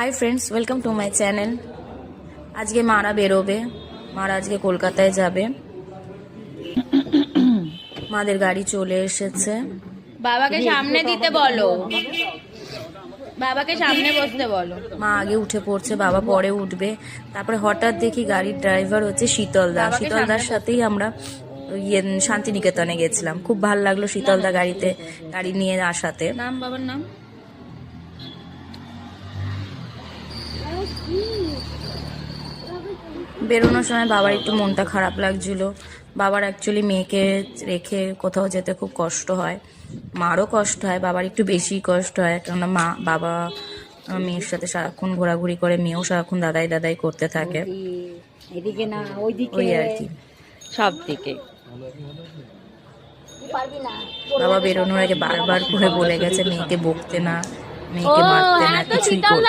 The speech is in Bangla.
Hi friends, welcome to my channel. আজকে মারা বেরোবে, মারা আজকে কলকাতায় যাবে। মাদের গাড়ি চলে এসেছে। বাবাকে সামনে দিতে বলো, বাবাকে সামনে বসতে বলো। মা আগে উঠে পড়ছে, বাবা পরে উঠবে। তারপরে হঠাৎ দেখি গাড়ির ড্রাইভার হচ্ছে শীতলদা। শীতলদার সাথেই আমরা শান্তিনিকেতনে গেছিলাম। খুব ভালো লাগলো শীতলদা গাড়ি নিয়ে আসাতে। নাম বাবার নাম? বেরোনোর সময় বাবার একটু মনটা খারাপ লাগছিল। বাবার অ্যাকচুয়ালি মেয়েকে রেখে কোথাও যেতে খুব কষ্ট হয়, মারও কষ্ট হয়, বাবার একটু বেশি কষ্ট হয়। কেননা বাবা মেয়ের সাথে সারাক্ষণ ঘোরাঘুরি করে, মেয়েও সারাক্ষণ দাদাই দাদাই করতে থাকে, ওই আর কি। সব দিকে বাবা বেরোনোর আগে বারবার করে বলে গেছে মেয়েকে বকতে না, মেয়েকে মারতে না, কিছুই করতে না।